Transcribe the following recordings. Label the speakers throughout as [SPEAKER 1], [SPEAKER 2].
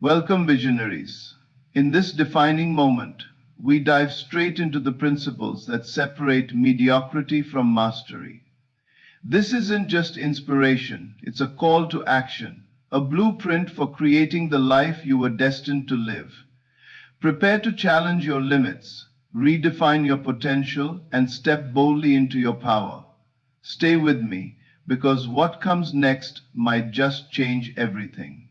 [SPEAKER 1] Welcome, visionaries. In this defining moment, we dive straight into the principles that separate mediocrity from mastery. This isn't just inspiration, it's a call to action, a blueprint for creating the life you were destined to live. Prepare to challenge your limits, redefine your potential, and step boldly into your power. Stay with me, because what comes next might just change everything.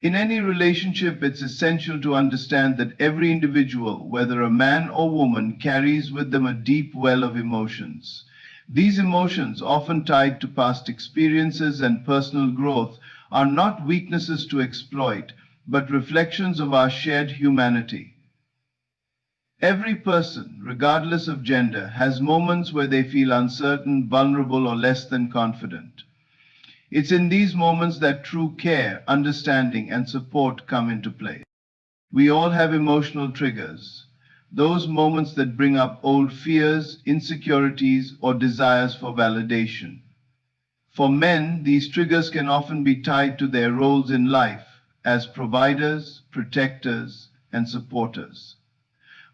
[SPEAKER 1] In any relationship, it's essential to understand that every individual, whether a man or woman, carries with them a deep well of emotions. These emotions, often tied to past experiences and personal growth, are not weaknesses to exploit, but reflections of our shared humanity. Every person, regardless of gender, has moments where they feel uncertain, vulnerable, or less than confident. It's in these moments that true care, understanding, and support come into play. We all have emotional triggers, those moments that bring up old fears, insecurities, or desires for validation. For men, these triggers can often be tied to their roles in life as providers, protectors, and supporters.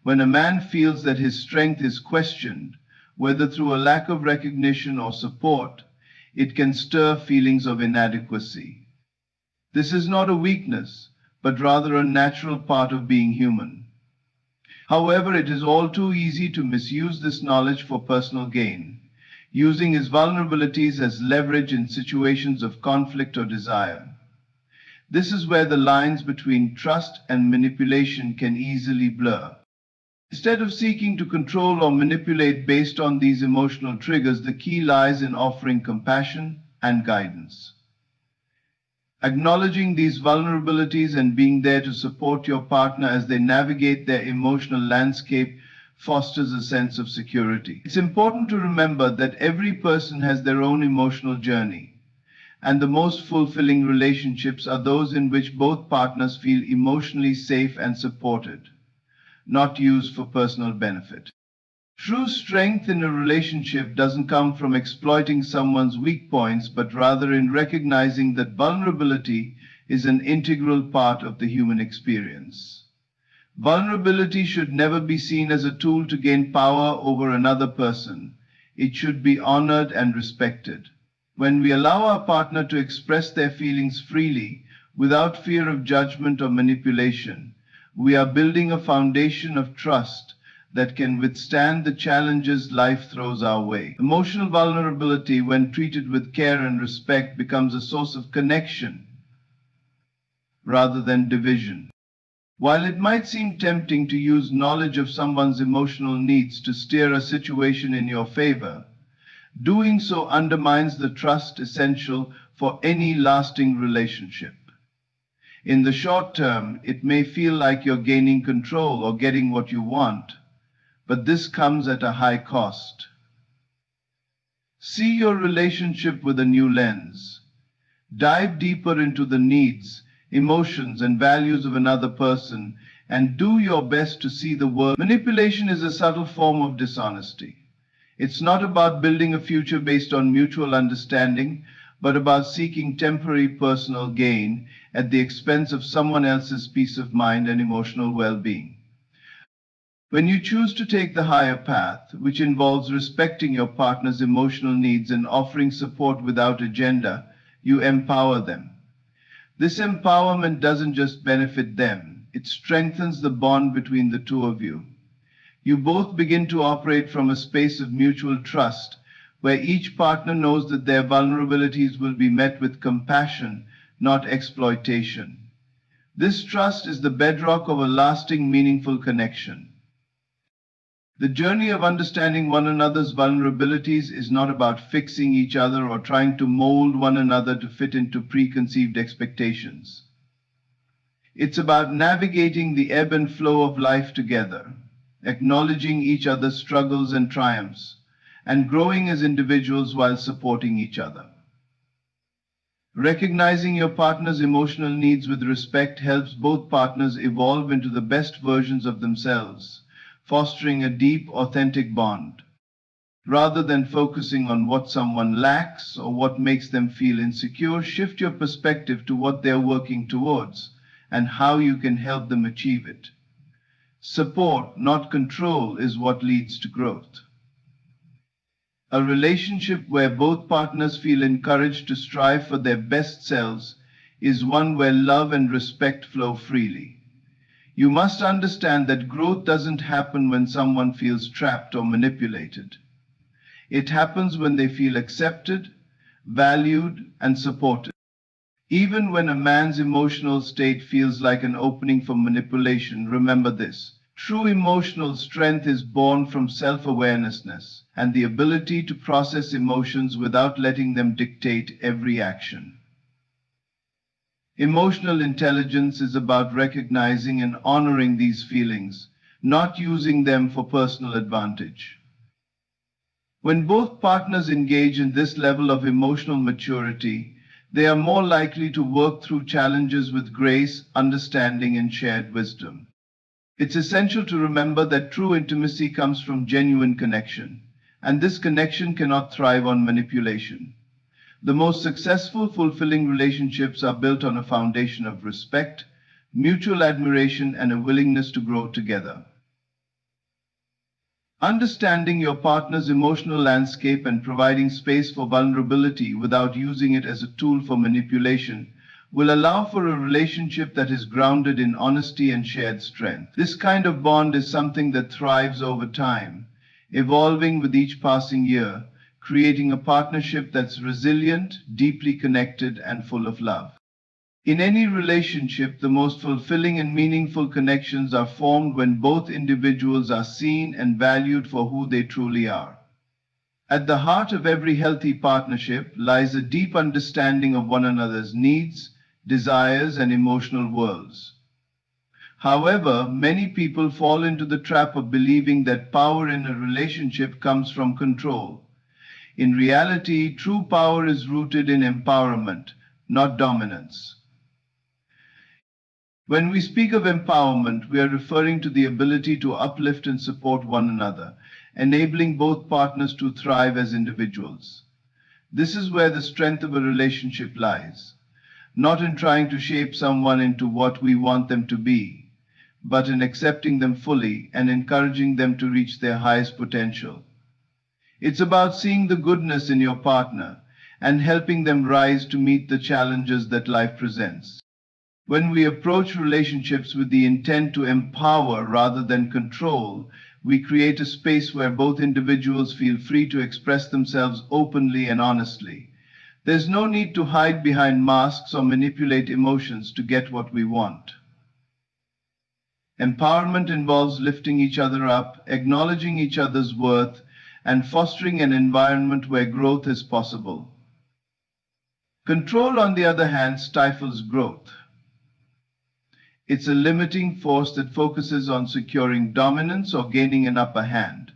[SPEAKER 1] When a man feels that his strength is questioned, whether through a lack of recognition or support, it can stir feelings of inadequacy. This is not a weakness, but rather a natural part of being human. However, it is all too easy to misuse this knowledge for personal gain, using his vulnerabilities as leverage in situations of conflict or desire. This is where the lines between trust and manipulation can easily blur. Instead of seeking to control or manipulate based on these emotional triggers, the key lies in offering compassion and guidance. Acknowledging these vulnerabilities and being there to support your partner as they navigate their emotional landscape fosters a sense of security. It's important to remember that every person has their own emotional journey, and the most fulfilling relationships are those in which both partners feel emotionally safe and supported, not used for personal benefit. True strength in a relationship doesn't come from exploiting someone's weak points, but rather in recognizing that vulnerability is an integral part of the human experience. Vulnerability should never be seen as a tool to gain power over another person. It should be honored and respected. When we allow our partner to express their feelings freely, without fear of judgment or manipulation, we are building a foundation of trust that can withstand the challenges life throws our way. Emotional vulnerability, when treated with care and respect, becomes a source of connection rather than division. While it might seem tempting to use knowledge of someone's emotional needs to steer a situation in your favor, doing so undermines the trust essential for any lasting relationship. In the short term, it may feel like you're gaining control or getting what you want, but this comes at a high cost. See your relationship with a new lens. Dive deeper into the needs, emotions, and values of another person, and do your best to see the world. Manipulation is a subtle form of dishonesty. It's not about building a future based on mutual understanding, but about seeking temporary personal gain at the expense of someone else's peace of mind and emotional well-being. When you choose to take the higher path, which involves respecting your partner's emotional needs and offering support without agenda, you empower them. This empowerment doesn't just benefit them, it strengthens the bond between the two of you. You both begin to operate from a space of mutual trust, where each partner knows that their vulnerabilities will be met with compassion, not exploitation. This trust is the bedrock of a lasting, meaningful connection. The journey of understanding one another's vulnerabilities is not about fixing each other or trying to mold one another to fit into preconceived expectations. It's about navigating the ebb and flow of life together, acknowledging each other's struggles and triumphs, and growing as individuals while supporting each other. Recognizing your partner's emotional needs with respect helps both partners evolve into the best versions of themselves, fostering a deep, authentic bond. Rather than focusing on what someone lacks or what makes them feel insecure, shift your perspective to what they're working towards and how you can help them achieve it. Support, not control, is what leads to growth. A relationship where both partners feel encouraged to strive for their best selves is one where love and respect flow freely. You must understand that growth doesn't happen when someone feels trapped or manipulated. It happens when they feel accepted, valued, and supported. Even when a man's emotional state feels like an opening for manipulation, remember this. True emotional strength is born from self-awareness and the ability to process emotions without letting them dictate every action. Emotional intelligence is about recognizing and honoring these feelings, not using them for personal advantage. When both partners engage in this level of emotional maturity, they are more likely to work through challenges with grace, understanding, and shared wisdom. It's essential to remember that true intimacy comes from genuine connection, and this connection cannot thrive on manipulation. The most successful, fulfilling relationships are built on a foundation of respect, mutual admiration, and a willingness to grow together. Understanding your partner's emotional landscape and providing space for vulnerability without using it as a tool for manipulation will allow for a relationship that is grounded in honesty and shared strength. This kind of bond is something that thrives over time, evolving with each passing year, creating a partnership that's resilient, deeply connected, and full of love. In any relationship, the most fulfilling and meaningful connections are formed when both individuals are seen and valued for who they truly are. At the heart of every healthy partnership lies a deep understanding of one another's needs, desires, and emotional worlds. However, many people fall into the trap of believing that power in a relationship comes from control. In reality, true power is rooted in empowerment, not dominance. When we speak of empowerment, we are referring to the ability to uplift and support one another, enabling both partners to thrive as individuals. This is where the strength of a relationship lies, not in trying to shape someone into what we want them to be, but in accepting them fully and encouraging them to reach their highest potential. It's about seeing the goodness in your partner and helping them rise to meet the challenges that life presents. When we approach relationships with the intent to empower rather than control, we create a space where both individuals feel free to express themselves openly and honestly. There's no need to hide behind masks or manipulate emotions to get what we want. Empowerment involves lifting each other up, acknowledging each other's worth, and fostering an environment where growth is possible. Control, on the other hand, stifles growth. It's a limiting force that focuses on securing dominance or gaining an upper hand,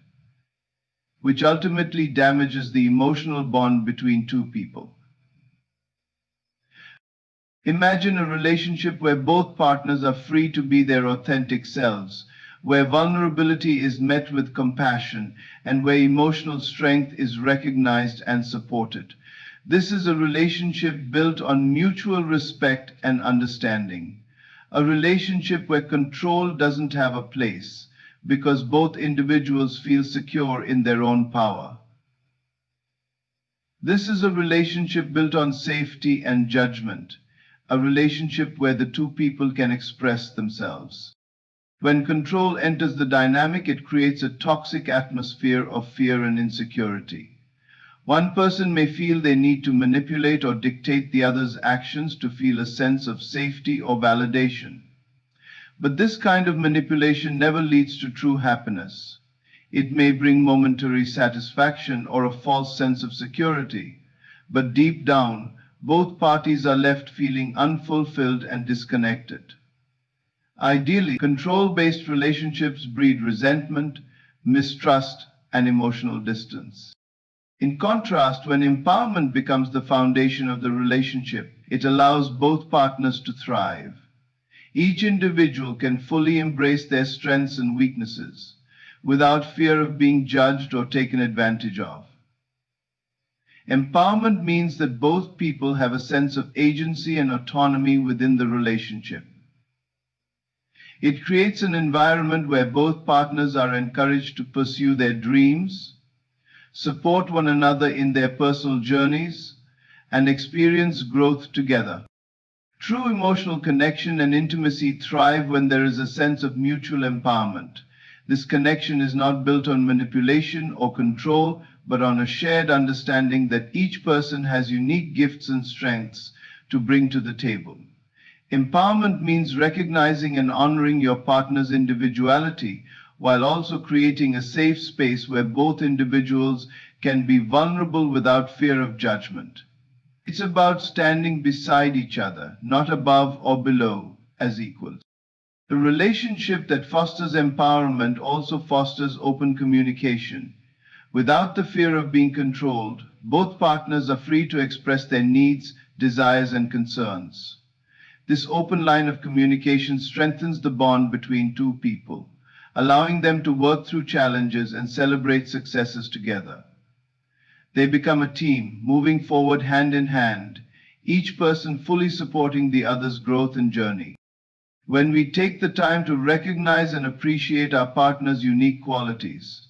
[SPEAKER 1] which ultimately damages the emotional bond between two people. Imagine a relationship where both partners are free to be their authentic selves, where vulnerability is met with compassion, and where emotional strength is recognized and supported. This is a relationship built on mutual respect and understanding. A relationship where control doesn't have a place, because both individuals feel secure in their own power. This is a relationship built on safety and judgment, a relationship where the two people can express themselves. When control enters the dynamic, it creates a toxic atmosphere of fear and insecurity. One person may feel they need to manipulate or dictate the other's actions to feel a sense of safety or validation. But this kind of manipulation never leads to true happiness. It may bring momentary satisfaction or a false sense of security, but deep down, both parties are left feeling unfulfilled and disconnected. Ideally, control-based relationships breed resentment, mistrust, and emotional distance. In contrast, when empowerment becomes the foundation of the relationship, it allows both partners to thrive. Each individual can fully embrace their strengths and weaknesses, without fear of being judged or taken advantage of. Empowerment means that both people have a sense of agency and autonomy within the relationship. It creates an environment where both partners are encouraged to pursue their dreams, support one another in their personal journeys, and experience growth together. True emotional connection and intimacy thrive when there is a sense of mutual empowerment. This connection is not built on manipulation or control, but on a shared understanding that each person has unique gifts and strengths to bring to the table. Empowerment means recognizing and honoring your partner's individuality while also creating a safe space where both individuals can be vulnerable without fear of judgment. It's about standing beside each other, not above or below, as equals. A relationship that fosters empowerment also fosters open communication. Without the fear of being controlled, both partners are free to express their needs, desires, and concerns. This open line of communication strengthens the bond between two people, allowing them to work through challenges and celebrate successes together. They become a team, moving forward hand in hand, each person fully supporting the other's growth and journey. When we take the time to recognize and appreciate our partner's unique qualities,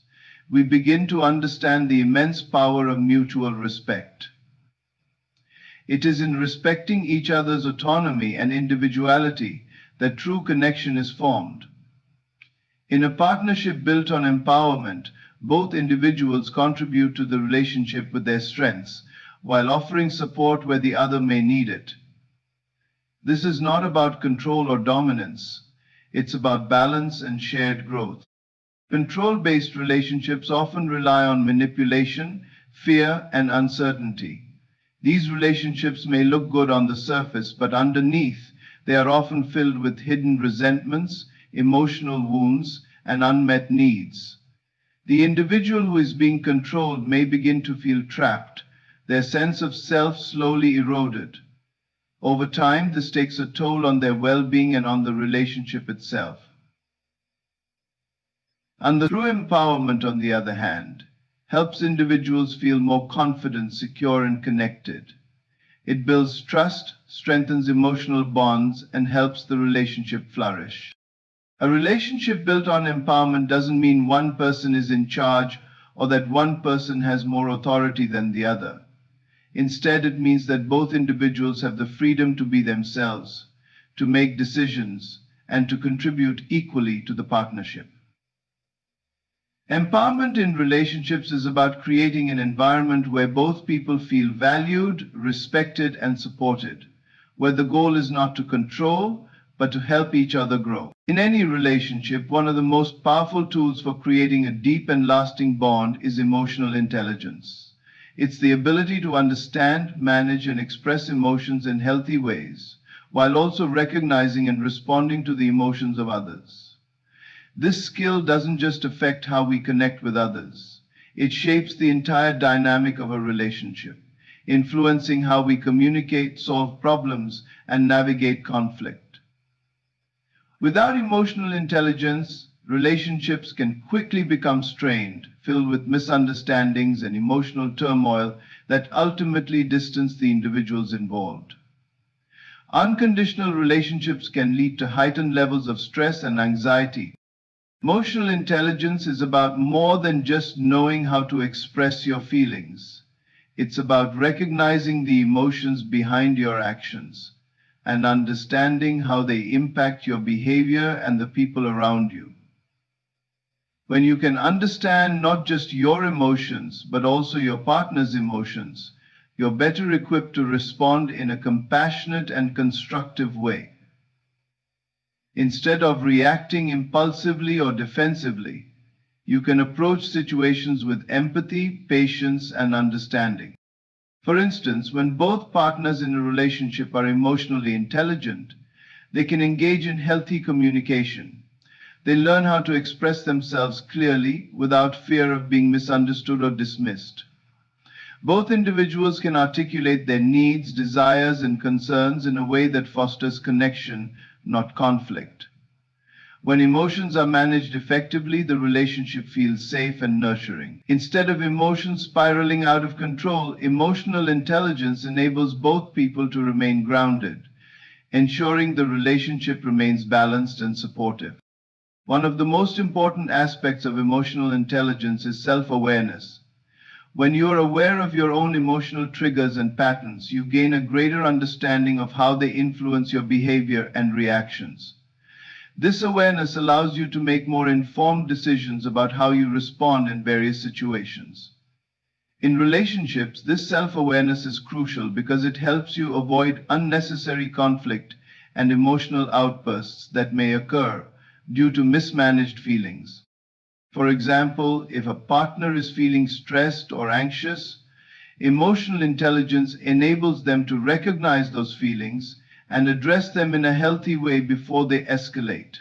[SPEAKER 1] we begin to understand the immense power of mutual respect. It is in respecting each other's autonomy and individuality that true connection is formed. In a partnership built on empowerment, both individuals contribute to the relationship with their strengths, while offering support where the other may need it. This is not about control or dominance. It's about balance and shared growth. Control-based relationships often rely on manipulation, fear, and uncertainty. These relationships may look good on the surface, but underneath, they are often filled with hidden resentments, emotional wounds, and unmet needs. The individual who is being controlled may begin to feel trapped, their sense of self slowly eroded. Over time, this takes a toll on their well-being and on the relationship itself. And the true empowerment, on the other hand, helps individuals feel more confident, secure, and connected. It builds trust, strengthens emotional bonds, and helps the relationship flourish. A relationship built on empowerment doesn't mean one person is in charge or that one person has more authority than the other. Instead, it means that both individuals have the freedom to be themselves, to make decisions, and to contribute equally to the partnership. Empowerment in relationships is about creating an environment where both people feel valued, respected, and supported, where the goal is not to control, but to help each other grow. In any relationship, one of the most powerful tools for creating a deep and lasting bond is emotional intelligence. It's the ability to understand, manage, and express emotions in healthy ways, while also recognizing and responding to the emotions of others. This skill doesn't just affect how we connect with others. It shapes the entire dynamic of a relationship, influencing how we communicate, solve problems, and navigate conflict. Without emotional intelligence, relationships can quickly become strained, filled with misunderstandings and emotional turmoil that ultimately distance the individuals involved. Unconditional relationships can lead to heightened levels of stress and anxiety. Emotional intelligence is about more than just knowing how to express your feelings. It's about recognizing the emotions behind your actions and understanding how they impact your behavior and the people around you. When you can understand not just your emotions, but also your partner's emotions, you're better equipped to respond in a compassionate and constructive way. Instead of reacting impulsively or defensively, you can approach situations with empathy, patience, and understanding. For instance, when both partners in a relationship are emotionally intelligent, they can engage in healthy communication. They learn how to express themselves clearly without fear of being misunderstood or dismissed. Both individuals can articulate their needs, desires, and concerns in a way that fosters connection, not conflict. When emotions are managed effectively, the relationship feels safe and nurturing. Instead of emotions spiraling out of control, emotional intelligence enables both people to remain grounded, ensuring the relationship remains balanced and supportive. One of the most important aspects of emotional intelligence is self-awareness. When you are aware of your own emotional triggers and patterns, you gain a greater understanding of how they influence your behavior and reactions. This awareness allows you to make more informed decisions about how you respond in various situations. In relationships, this self-awareness is crucial because it helps you avoid unnecessary conflict and emotional outbursts that may occur due to mismanaged feelings. For example, if a partner is feeling stressed or anxious, emotional intelligence enables them to recognize those feelings and address them in a healthy way before they escalate.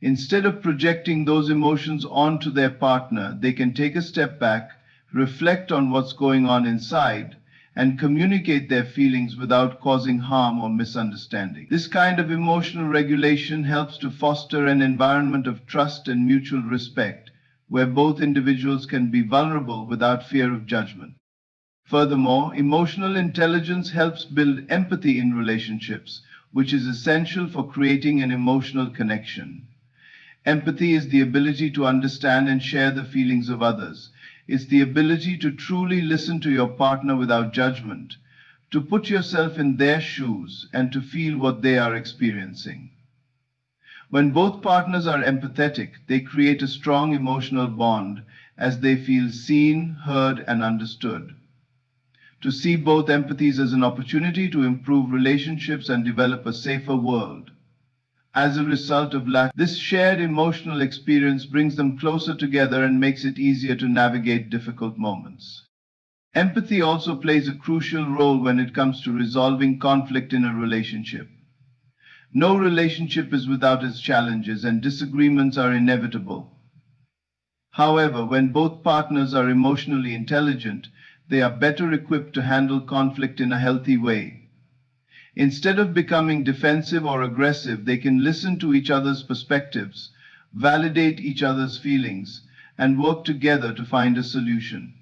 [SPEAKER 1] Instead of projecting those emotions onto their partner, they can take a step back, reflect on what's going on inside, and communicate their feelings without causing harm or misunderstanding. This kind of emotional regulation helps to foster an environment of trust and mutual respect, where both individuals can be vulnerable without fear of judgment. Furthermore, emotional intelligence helps build empathy in relationships, which is essential for creating an emotional connection. Empathy is the ability to understand and share the feelings of others. It's the ability to truly listen to your partner without judgment, to put yourself in their shoes, and to feel what they are experiencing. When both partners are empathetic, they create a strong emotional bond as they feel seen, heard, and understood. To see both empathies as an opportunity to improve relationships and develop a safer world. As a result of this shared emotional experience brings them closer together and makes it easier to navigate difficult moments. Empathy also plays a crucial role when it comes to resolving conflict in a relationship. No relationship is without its challenges, and disagreements are inevitable. However, when both partners are emotionally intelligent, they are better equipped to handle conflict in a healthy way. Instead of becoming defensive or aggressive, they can listen to each other's perspectives, validate each other's feelings, and work together to find a solution.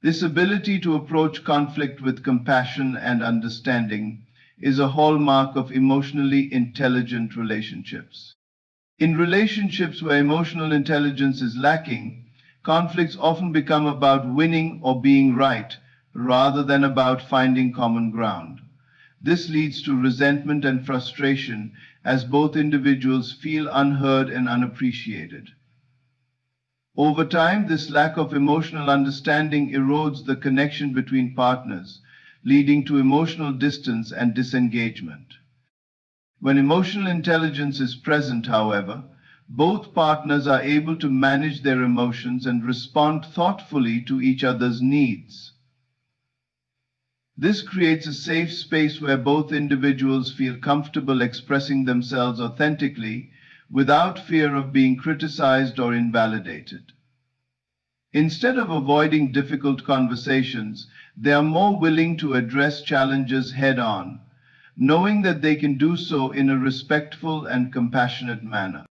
[SPEAKER 1] This ability to approach conflict with compassion and understanding is a hallmark of emotionally intelligent relationships. In relationships where emotional intelligence is lacking, conflicts often become about winning or being right, rather than about finding common ground. This leads to resentment and frustration as both individuals feel unheard and unappreciated. Over time, this lack of emotional understanding erodes the connection between partners, leading to emotional distance and disengagement. When emotional intelligence is present, however, both partners are able to manage their emotions and respond thoughtfully to each other's needs. This creates a safe space where both individuals feel comfortable expressing themselves authentically without fear of being criticized or invalidated. Instead of avoiding difficult conversations, they are more willing to address challenges head-on, knowing that they can do so in a respectful and compassionate manner.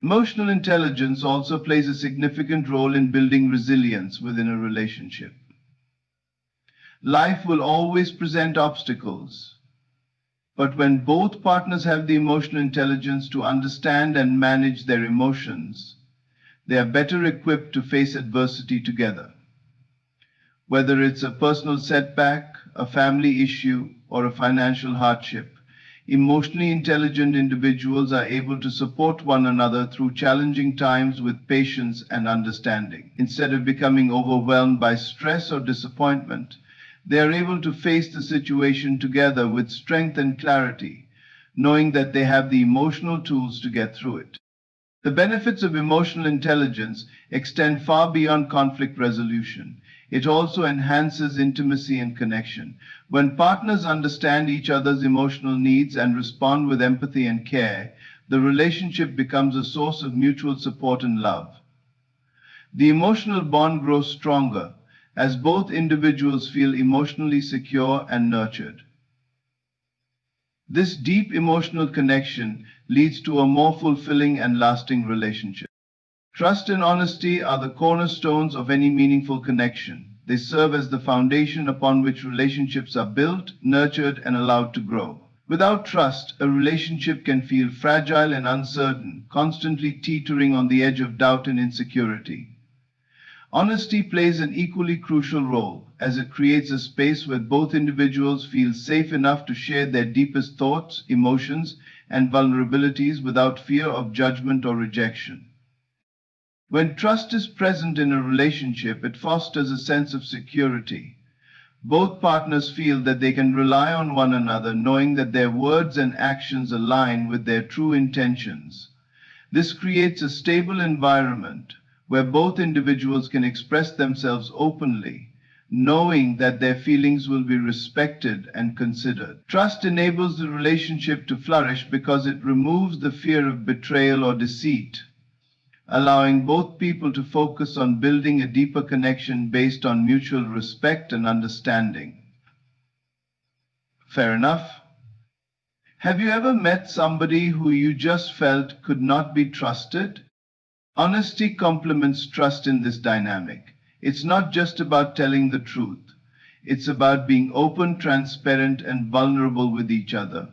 [SPEAKER 1] Emotional intelligence also plays a significant role in building resilience within a relationship. Life will always present obstacles, but when both partners have the emotional intelligence to understand and manage their emotions, they are better equipped to face adversity together. Whether it's a personal setback, a family issue, or a financial hardship, emotionally intelligent individuals are able to support one another through challenging times with patience and understanding. Instead of becoming overwhelmed by stress or disappointment, they are able to face the situation together with strength and clarity, knowing that they have the emotional tools to get through it. The benefits of emotional intelligence extend far beyond conflict resolution. It also enhances intimacy and connection. When partners understand each other's emotional needs and respond with empathy and care, the relationship becomes a source of mutual support and love. The emotional bond grows stronger as both individuals feel emotionally secure and nurtured. This deep emotional connection leads to a more fulfilling and lasting relationship. Trust and honesty are the cornerstones of any meaningful connection. They serve as the foundation upon which relationships are built, nurtured, and allowed to grow. Without trust, a relationship can feel fragile and uncertain, constantly teetering on the edge of doubt and insecurity. Honesty plays an equally crucial role, as it creates a space where both individuals feel safe enough to share their deepest thoughts, emotions, and vulnerabilities without fear of judgment or rejection. When trust is present in a relationship, it fosters a sense of security. Both partners feel that they can rely on one another, knowing that their words and actions align with their true intentions. This creates a stable environment where both individuals can express themselves openly, knowing that their feelings will be respected and considered. Trust enables the relationship to flourish because it removes the fear of betrayal or deceit, allowing both people to focus on building a deeper connection based on mutual respect and understanding. Fair enough. Have you ever met somebody who you just felt could not be trusted? Honesty complements trust in this dynamic. It's not just about telling the truth. It's about being open, transparent, and vulnerable with each other.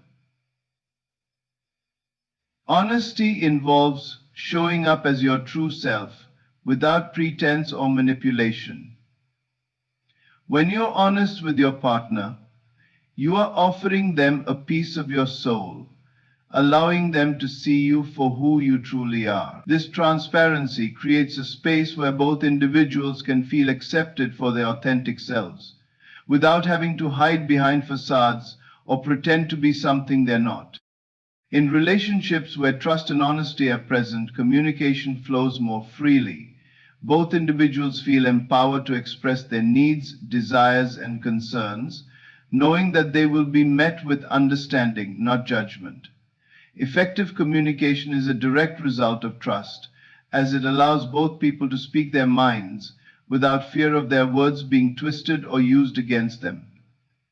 [SPEAKER 1] Honesty involves showing up as your true self, without pretense or manipulation. When you're honest with your partner, you are offering them a piece of your soul, allowing them to see you for who you truly are. This transparency creates a space where both individuals can feel accepted for their authentic selves, without having to hide behind facades or pretend to be something they're not. In relationships where trust and honesty are present, communication flows more freely. Both individuals feel empowered to express their needs, desires, and concerns, knowing that they will be met with understanding, not judgment. Effective communication is a direct result of trust, as it allows both people to speak their minds without fear of their words being twisted or used against them.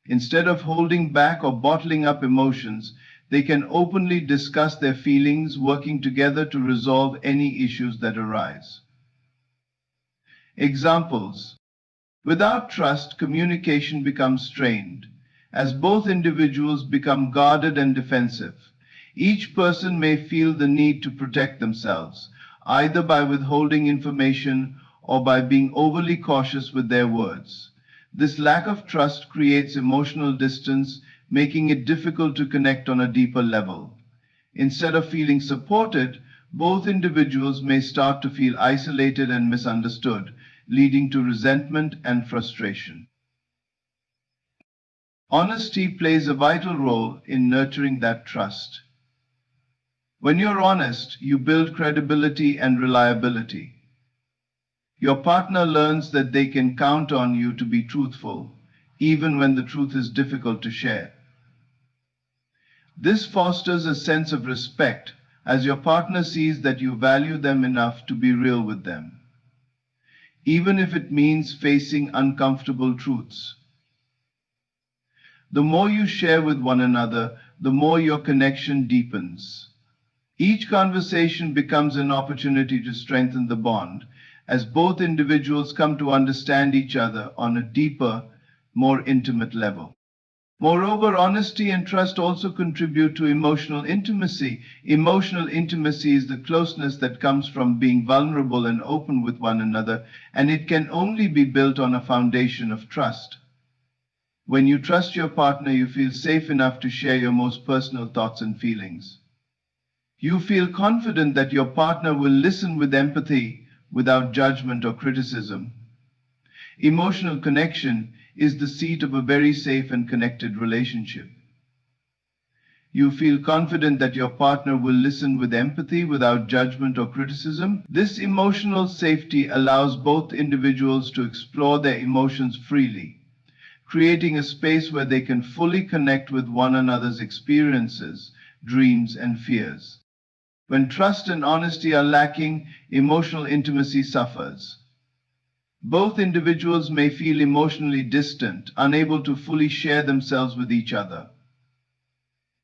[SPEAKER 1] Instead of holding back or bottling up emotions, they can openly discuss their feelings, working together to resolve any issues that arise. Examples. Without trust, communication becomes strained, as both individuals become guarded and defensive. Each person may feel the need to protect themselves, either by withholding information or by being overly cautious with their words. This lack of trust creates emotional distance, making it difficult to connect on a deeper level. Instead of feeling supported, both individuals may start to feel isolated and misunderstood, leading to resentment and frustration. Honesty plays a vital role in nurturing that trust. When you're honest, you build credibility and reliability. Your partner learns that they can count on you to be truthful, even when the truth is difficult to share. This fosters a sense of respect, as your partner sees that you value them enough to be real with them, even if it means facing uncomfortable truths. The more you share with one another, the more your connection deepens. Each conversation becomes an opportunity to strengthen the bond, as both individuals come to understand each other on a deeper, more intimate level. Moreover, honesty and trust also contribute to emotional intimacy. Emotional intimacy is the closeness that comes from being vulnerable and open with one another, and it can only be built on a foundation of trust. When you trust your partner, you feel safe enough to share your most personal thoughts and feelings. You feel confident that your partner will listen with empathy, without judgment or criticism. Emotional connection is the seat of a very safe and connected relationship. You feel confident that your partner will listen with empathy without judgment or criticism. This emotional safety allows both individuals to explore their emotions freely, creating a space where they can fully connect with one another's experiences, dreams, and fears. When trust and honesty are lacking, emotional intimacy suffers. Both individuals may feel emotionally distant, unable to fully share themselves with each other.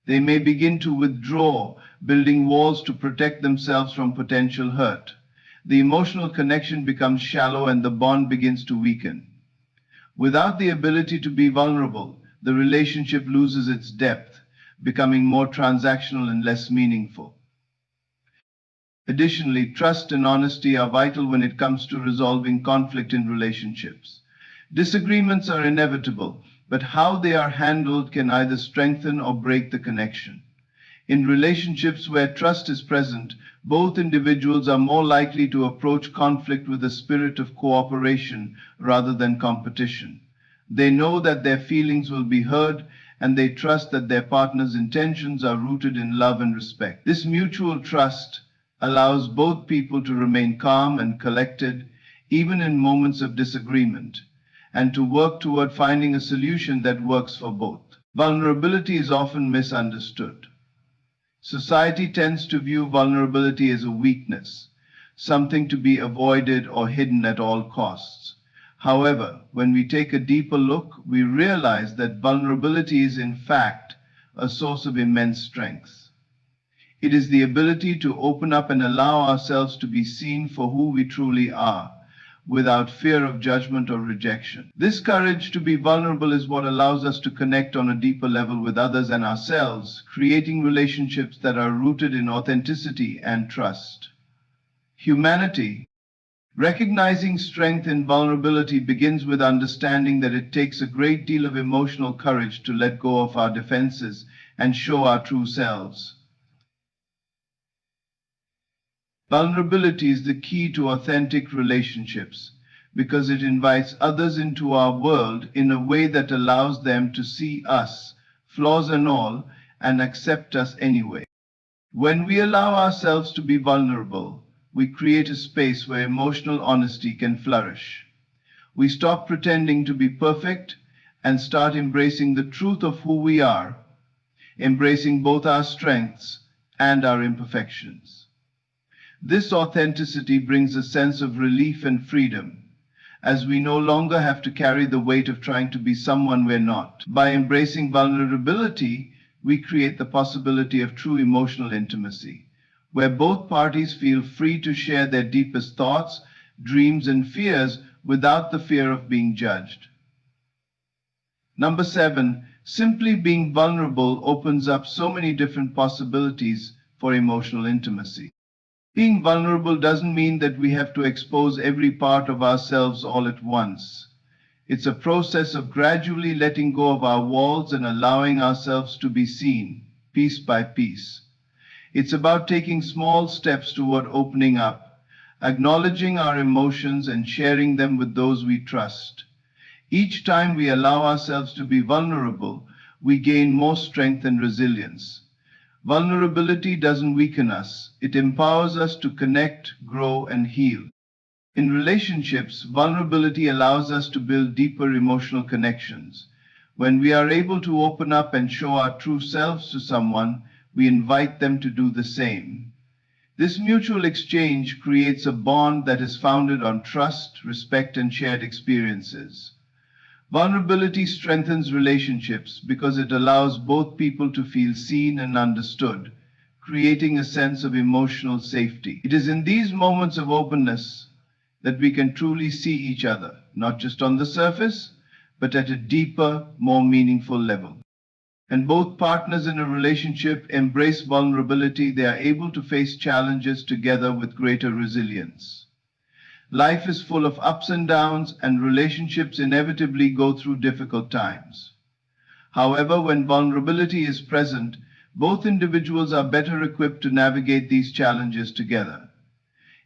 [SPEAKER 1] They may begin to withdraw, building walls to protect themselves from potential hurt. The emotional connection becomes shallow and the bond begins to weaken. Without the ability to be vulnerable, the relationship loses its depth, becoming more transactional and less meaningful. Additionally, trust and honesty are vital when it comes to resolving conflict in relationships. Disagreements are inevitable, but how they are handled can either strengthen or break the connection. In relationships where trust is present, both individuals are more likely to approach conflict with a spirit of cooperation rather than competition. They know that their feelings will be heard, and they trust that their partner's intentions are rooted in love and respect. This mutual trust allows both people to remain calm and collected, even in moments of disagreement, and to work toward finding a solution that works for both. Vulnerability is often misunderstood. Society tends to view vulnerability as a weakness, something to be avoided or hidden at all costs. However, when we take a deeper look, we realize that vulnerability is in fact a source of immense strength. It is the ability to open up and allow ourselves to be seen for who we truly are, without fear of judgment or rejection. This courage to be vulnerable is what allows us to connect on a deeper level with others and ourselves, creating relationships that are rooted in authenticity and trust. Humanity. Recognizing strength in vulnerability begins with understanding that it takes a great deal of emotional courage to let go of our defenses and show our true selves. Vulnerability is the key to authentic relationships because it invites others into our world in a way that allows them to see us, flaws and all, and accept us anyway. When we allow ourselves to be vulnerable, we create a space where emotional honesty can flourish. We stop pretending to be perfect and start embracing the truth of who we are, embracing both our strengths and our imperfections. This authenticity brings a sense of relief and freedom, as we no longer have to carry the weight of trying to be someone we're not. By embracing vulnerability, we create the possibility of true emotional intimacy, where both parties feel free to share their deepest thoughts, dreams, and fears without the fear of being judged. Number 7, simply being vulnerable opens up so many different possibilities for emotional intimacy. Being vulnerable doesn't mean that we have to expose every part of ourselves all at once. It's a process of gradually letting go of our walls and allowing ourselves to be seen, piece by piece. It's about taking small steps toward opening up, acknowledging our emotions and sharing them with those we trust. Each time we allow ourselves to be vulnerable, we gain more strength and resilience. Vulnerability doesn't weaken us. It empowers us to connect, grow, and heal. In relationships, vulnerability allows us to build deeper emotional connections. When we are able to open up and show our true selves to someone, we invite them to do the same. This mutual exchange creates a bond that is founded on trust, respect, and shared experiences. Vulnerability strengthens relationships because it allows both people to feel seen and understood, creating a sense of emotional safety. It is in these moments of openness that we can truly see each other, not just on the surface, but at a deeper, more meaningful level. And both partners in a relationship embrace vulnerability, they are able to face challenges together with greater resilience. Life is full of ups and downs, and relationships inevitably go through difficult times. However, when vulnerability is present, both individuals are better equipped to navigate these challenges together.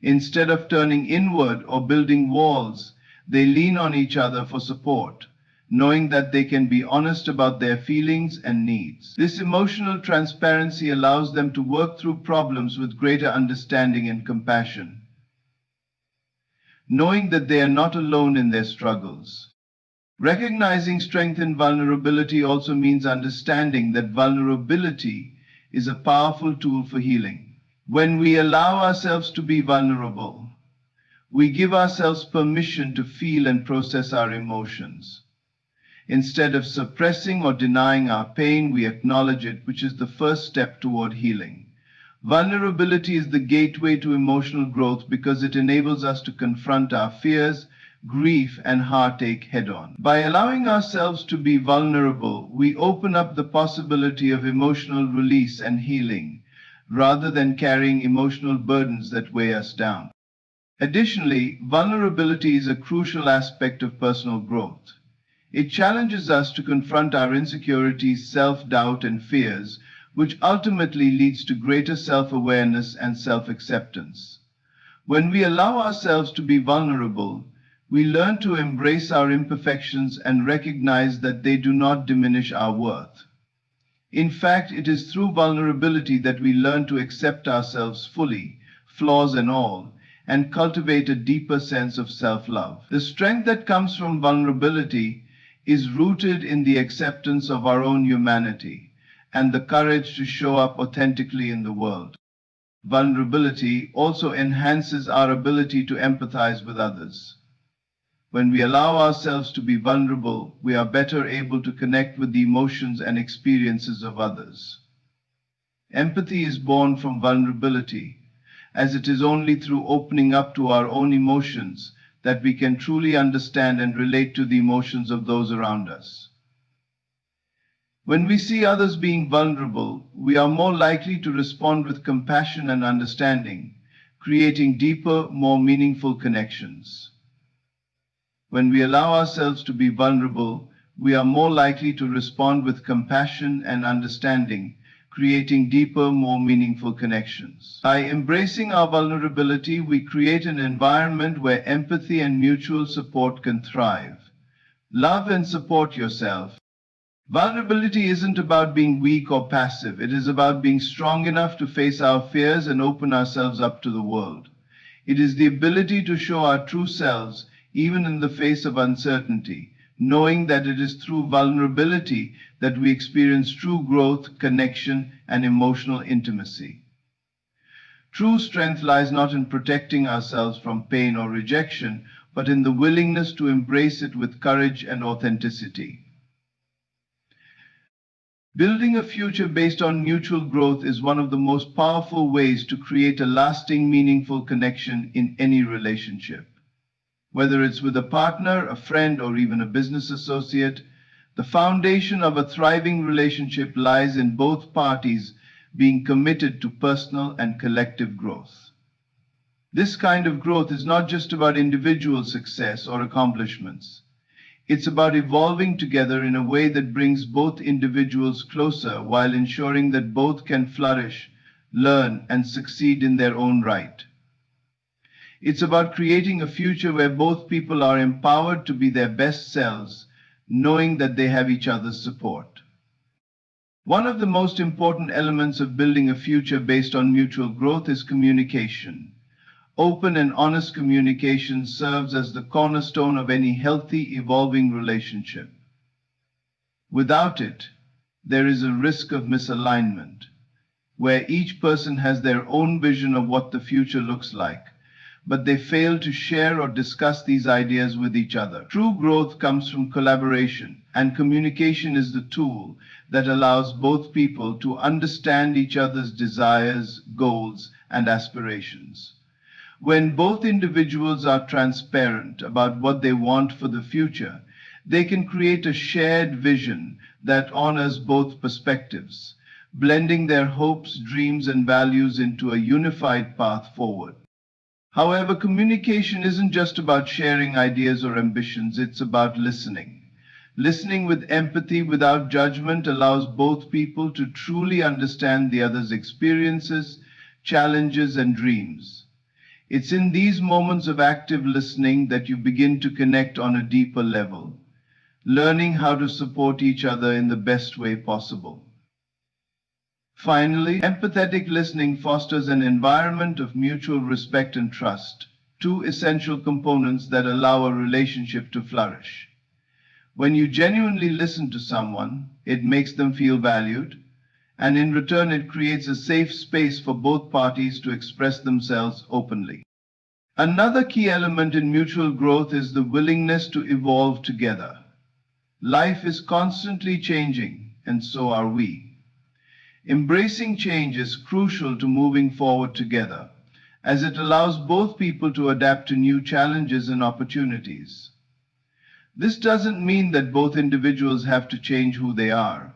[SPEAKER 1] Instead of turning inward or building walls, they lean on each other for support, knowing that they can be honest about their feelings and needs. This emotional transparency allows them to work through problems with greater understanding and compassion, knowing that they are not alone in their struggles. Recognizing strength in vulnerability also means understanding that vulnerability is a powerful tool for healing. When we allow ourselves to be vulnerable, we give ourselves permission to feel and process our emotions. Instead of suppressing or denying our pain, we acknowledge it, which is the first step toward healing. Vulnerability is the gateway to emotional growth because it enables us to confront our fears, grief, and heartache head-on. By allowing ourselves to be vulnerable, we open up the possibility of emotional release and healing, rather than carrying emotional burdens that weigh us down. Additionally, vulnerability is a crucial aspect of personal growth. It challenges us to confront our insecurities, self-doubt, and fears, which ultimately leads to greater self-awareness and self-acceptance. When we allow ourselves to be vulnerable, we learn to embrace our imperfections and recognize that they do not diminish our worth. In fact, it is through vulnerability that we learn to accept ourselves fully, flaws and all, and cultivate a deeper sense of self-love. The strength that comes from vulnerability is rooted in the acceptance of our own humanity and the courage to show up authentically in the world. Vulnerability also enhances our ability to empathize with others. When we allow ourselves to be vulnerable, we are better able to connect with the emotions and experiences of others. Empathy is born from vulnerability, as it is only through opening up to our own emotions that we can truly understand and relate to the emotions of those around us. When we see others being vulnerable, we are more likely to respond with compassion and understanding, creating deeper, more meaningful connections. When we allow ourselves to be vulnerable, we are more likely to respond with compassion and understanding, creating deeper, more meaningful connections. By embracing our vulnerability, we create an environment where empathy and mutual support can thrive. Love and support yourself. Vulnerability isn't about being weak or passive. It is about being strong enough to face our fears and open ourselves up to the world. It is the ability to show our true selves, even in the face of uncertainty, knowing that it is through vulnerability that we experience true growth, connection, and emotional intimacy. True strength lies not in protecting ourselves from pain or rejection, but in the willingness to embrace it with courage and authenticity. Building a future based on mutual growth is one of the most powerful ways to create a lasting, meaningful connection in any relationship. Whether it's with a partner, a friend, or even a business associate, the foundation of a thriving relationship lies in both parties being committed to personal and collective growth. This kind of growth is not just about individual success or accomplishments. It's about evolving together in a way that brings both individuals closer while ensuring that both can flourish, learn, and succeed in their own right. It's about creating a future where both people are empowered to be their best selves, knowing that they have each other's support. One of the most important elements of building a future based on mutual growth is communication. Open and honest communication serves as the cornerstone of any healthy, evolving relationship. Without it, there is a risk of misalignment, where each person has their own vision of what the future looks like, but they fail to share or discuss these ideas with each other. True growth comes from collaboration, and communication is the tool that allows both people to understand each other's desires, goals, and aspirations. When both individuals are transparent about what they want for the future, they can create a shared vision that honors both perspectives, blending their hopes, dreams, and values into a unified path forward. However, communication isn't just about sharing ideas or ambitions, it's about listening. Listening with empathy without judgment allows both people to truly understand the other's experiences, challenges, and dreams. It's in these moments of active listening that you begin to connect on a deeper level, learning how to support each other in the best way possible. Finally, empathetic listening fosters an environment of mutual respect and trust, two essential components that allow a relationship to flourish. When you genuinely listen to someone, it makes them feel valued, and in return it creates a safe space for both parties to express themselves openly. Another key element in mutual growth is the willingness to evolve together. Life is constantly changing, and so are we. Embracing change is crucial to moving forward together, as it allows both people to adapt to new challenges and opportunities. This doesn't mean that both individuals have to change who they are,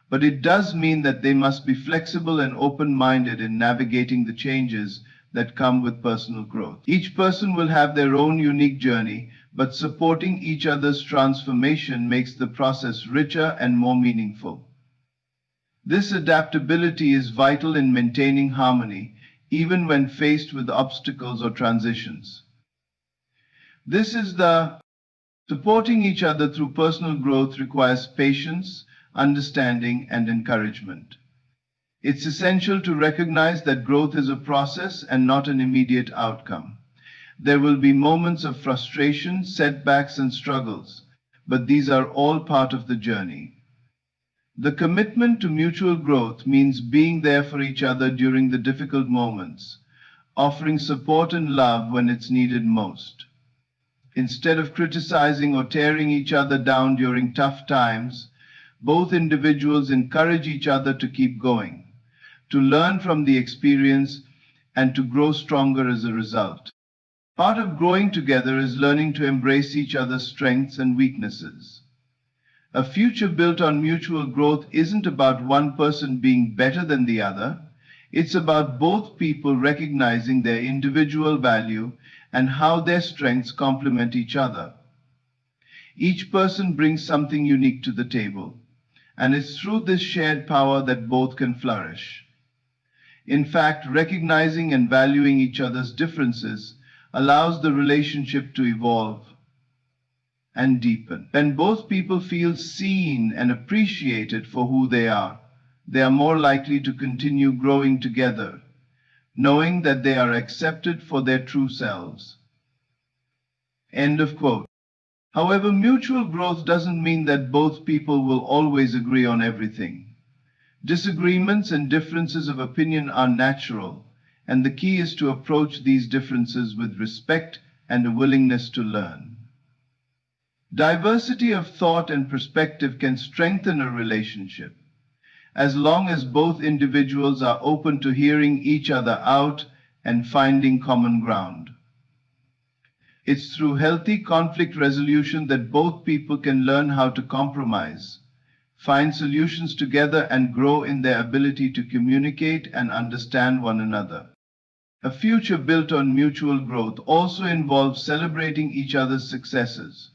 [SPEAKER 1] but it does mean that they must be flexible and open-minded in navigating the changes that come with personal growth. Each person will have their own unique journey, but supporting each other's transformation makes the process richer and more meaningful. This adaptability is vital in maintaining harmony, even when faced with obstacles or transitions. Supporting each other through personal growth requires patience, understanding, and encouragement. It's essential to recognize that growth is a process and not an immediate outcome. There will be moments of frustration, setbacks, and struggles, but these are all part of the journey. The commitment to mutual growth means being there for each other during the difficult moments, offering support and love when it's needed most. Instead of criticizing or tearing each other down during tough times, both individuals encourage each other to keep going, to learn from the experience, and to grow stronger as a result. Part of growing together is learning to embrace each other's strengths and weaknesses. A future built on mutual growth isn't about one person being better than the other. It's about both people recognizing their individual value and how their strengths complement each other. Each person brings something unique to the table, and it's through this shared power that both can flourish. In fact, recognizing and valuing each other's differences allows the relationship to evolve and deepen. When both people feel seen and appreciated for who they are more likely to continue growing together, knowing that they are accepted for their true selves. End of quote. However, mutual growth doesn't mean that both people will always agree on everything. Disagreements and differences of opinion are natural, and the key is to approach these differences with respect and a willingness to learn. Diversity of thought and perspective can strengthen a relationship, as long as both individuals are open to hearing each other out and finding common ground. It's through healthy conflict resolution that both people can learn how to compromise, find solutions together, and grow in their ability to communicate and understand one another. A future built on mutual growth also involves celebrating each other's successes.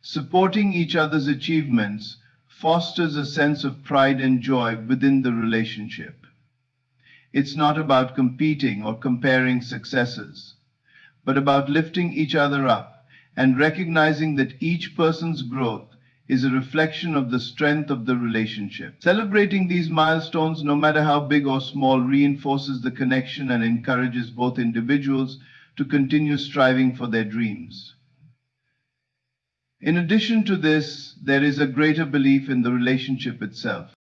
[SPEAKER 1] Supporting each other's achievements fosters a sense of pride and joy within the relationship. It's not about competing or comparing successes, but about lifting each other up and recognizing that each person's growth is a reflection of the strength of the relationship. Celebrating these milestones, no matter how big or small, reinforces the connection and encourages both individuals to continue striving for their dreams. In addition to this, there is a greater belief in the relationship itself.